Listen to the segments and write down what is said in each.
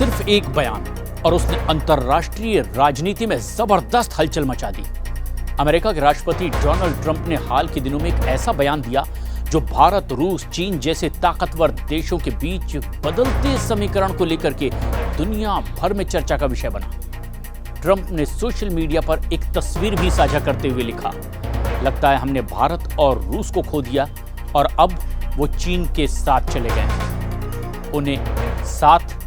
सिर्फ एक बयान और उसने अंतर्राष्ट्रीय राजनीति में जबरदस्त हलचल मचा दी। अमेरिका के राष्ट्रपति डोनाल्ड ट्रंप ने हाल के दिनों में एक ऐसा बयान दिया जो भारत, रूस, चीन जैसे ताकतवर देशों के बीच बदलते समीकरण को लेकर के दुनिया भर में चर्चा का विषय बना। ट्रंप ने सोशल मीडिया पर एक तस्वीर भी साझा करते हुए लिखा, लगता है हमने भारत और रूस को खो दिया और अब वो चीन के साथ चले गए। उन्हें साथ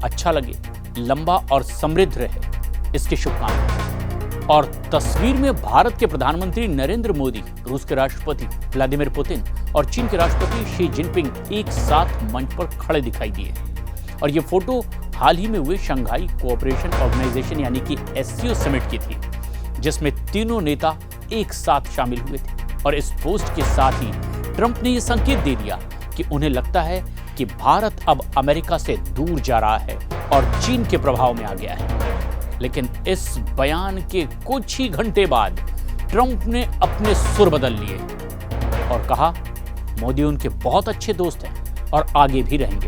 अच्छा लगे, लंबा और समृद्ध रहे, इसके शुभकामनाएं। और तस्वीर में भारत के प्रधानमंत्री नरेंद्र मोदी, रूस के राष्ट्रपति व्लादिमीर पुतिन और चीन के राष्ट्रपति शी जिनपिंग एक साथ मंच पर खड़े दिखाई दिए। और ये फोटो हाल ही में हुए शंघाई कोऑपरेशन ऑर्गेनाइजेशन यानी कि एससीओ समिट की थी, जिसमें तीनों नेता एक साथ शामिल हुए थे। और इस पोस्ट के साथ ही ट्रंप ने यह संकेत दे दिया कि उन्हें लगता है कि भारत अब अमेरिका से दूर जा रहा है और चीन के प्रभाव में आ गया है। लेकिन इस बयान के कुछ ही घंटे बाद ट्रंप ने अपने सुर बदल लिए और कहा मोदी उनके बहुत अच्छे दोस्त हैं और आगे भी रहेंगे।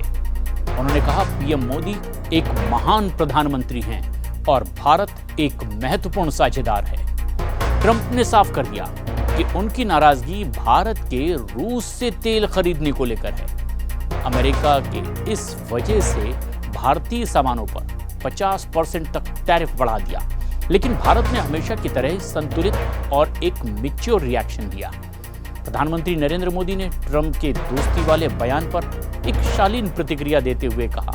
उन्होंने कहा पीएम मोदी एक महान प्रधानमंत्री हैं और भारत एक महत्वपूर्ण साझेदार है। ट्रंप ने साफ कर दिया कि उनकी नाराजगी भारत के रूस से तेल खरीदने को लेकर है। अमेरिका के इस वजह से भारतीय सामानों पर 50% तक टैरिफ बढ़ा दिया, लेकिन भारत ने हमेशा की तरह संतुलित और एक मैच्योर रिएक्शन दिया। प्रधानमंत्री नरेंद्र मोदी ने ट्रंप के दोस्ती वाले बयान पर एक शालीन प्रतिक्रिया देते हुए कहा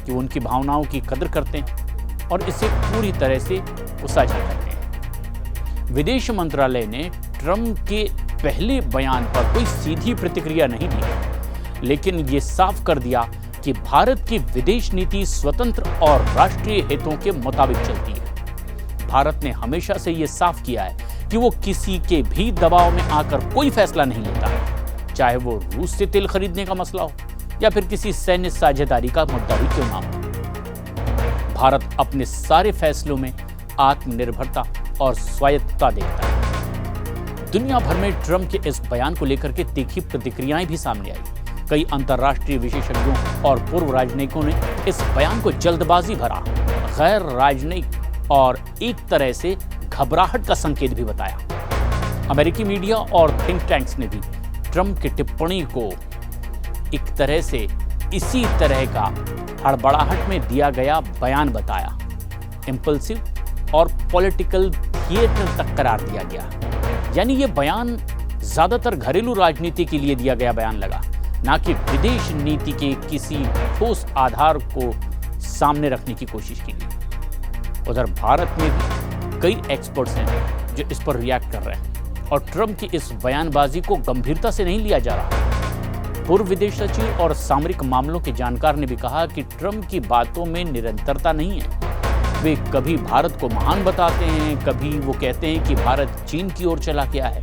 कि वो उनकी भावनाओं की कदर करते हैं और इसे पूरी तरह से वो साझा करते हैं। विदेश मंत्रालय ने ट्रंप के पहले बयान पर कोई सीधी प्रतिक्रिया नहीं दी, लेकिन ये साफ कर दिया कि भारत की विदेश नीति स्वतंत्र और राष्ट्रीय हितों के मुताबिक चलती है। भारत ने हमेशा से ये साफ किया है कि वो किसी के भी दबाव में आकर कोई फैसला नहीं लेता, चाहे वो रूस से तेल खरीदने का मसला हो या फिर किसी सैन्य साझेदारी का मुद्दा ही क्यों ना हो। भारत अपने सारे फैसलों में आत्मनिर्भरता और स्वायत्तता देखता है। दुनिया भर में ट्रंप के इस बयान को लेकर के तीखी प्रतिक्रियाएं भी सामने आई। कई अंतर्राष्ट्रीय विशेषज्ञों और पूर्व राजनयिकों ने इस बयान को जल्दबाजी भरा, गैर राजनयिक और एक तरह से घबराहट का संकेत भी बताया। अमेरिकी मीडिया और थिंक टैंक्स ने भी ट्रंप की टिप्पणी को एक तरह से इसी तरह का हड़बड़ाहट में दिया गया बयान बताया। इंपल्सिव और पॉलिटिकल थिएटर तक करार दिया गया। यानी ये बयान ज्यादातर घरेलू राजनीति के लिए दिया गया बयान लगा, ना कि विदेश नीति के किसी ठोस आधार को सामने रखने की कोशिश की गई। उधर भारत में भी कई एक्सपर्ट्स हैं जो इस पर रिएक्ट कर रहे हैं और ट्रंप की इस बयानबाजी को गंभीरता से नहीं लिया जा रहा। पूर्व विदेश सचिव और सामरिक मामलों के जानकार ने भी कहा कि ट्रंप की बातों में निरंतरता नहीं है। वे कभी भारत को महान बताते हैं, कभी वो कहते हैं कि भारत चीन की ओर चला गया है।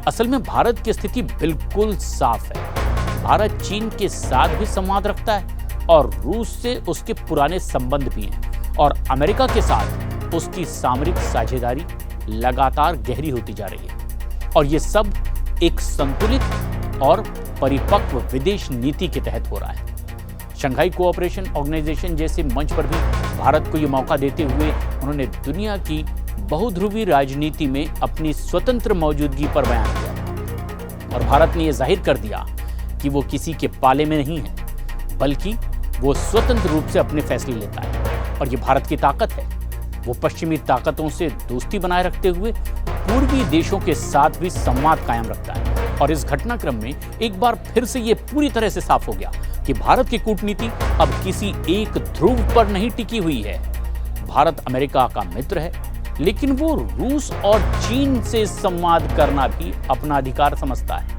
असल में भारत की स्थिति बिल्कुल साफ है। भारत चीन के साथ भी संवाद रखता है और रूस से उसके पुराने संबंध भी हैं और अमेरिका के साथ उसकी सामरिक साझेदारी लगातार गहरी होती जा रही है। और ये सब एक संतुलित और परिपक्व विदेश नीति के तहत हो रहा है। शंघाई कोऑपरेशन ऑर्गेनाइजेशन जैसे मंच पर भी भारत को ये मौका देते हुए उन्होंने दुनिया की बहुध्रुवी राजनीति में अपनी स्वतंत्र मौजूदगी पर बयान दिया था। और भारत ने यह जाहिर कर दिया कि वो किसी के पाले में नहीं है, बल्कि वो स्वतंत्र रूप से अपने फैसले लेता है। और ये भारत की ताकत है। वो पश्चिमी ताकतों से दोस्ती बनाए रखते हुए पूर्वी देशों के साथ भी संवाद कायम रखता है। और इस घटनाक्रम में एक बार फिर से ये पूरी तरह से साफ हो गया कि भारत की कूटनीति अब किसी एक ध्रुव पर नहीं टिकी हुई है। भारत अमेरिका का मित्र है, लेकिन वो रूस और चीन से संवाद करना भी अपना अधिकार समझता है।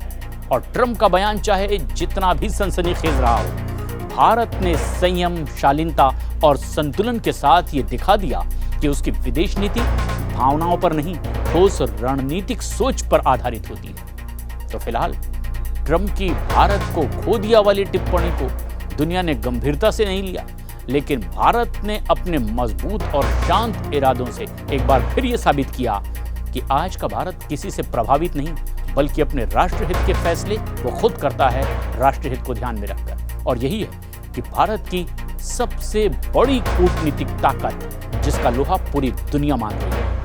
और ट्रंप का बयान चाहे जितना भी सनसनीखेज रहा हो, भारत ने संयम, शालीनता और संतुलन के साथ ये दिखा दिया कि उसकी विदेश नीति भावनाओं पर नहीं, ठोस रणनीतिक सोच पर आधारित होती है। तो फिलहाल ट्रंप की भारत को खो दिया वाली टिप्पणी को दुनिया ने गंभीरता से नहीं लिया, लेकिन भारत ने अपने मजबूत और शांत इरादों से एक बार फिर ये साबित किया कि आज का भारत किसी से प्रभावित नहीं, बल्कि अपने राष्ट्रहित के फैसले वो खुद करता है, राष्ट्रहित को ध्यान में रखकर। और यही है कि भारत की सबसे बड़ी कूटनीतिक ताकत जिसका लोहा पूरी दुनिया मान रही है।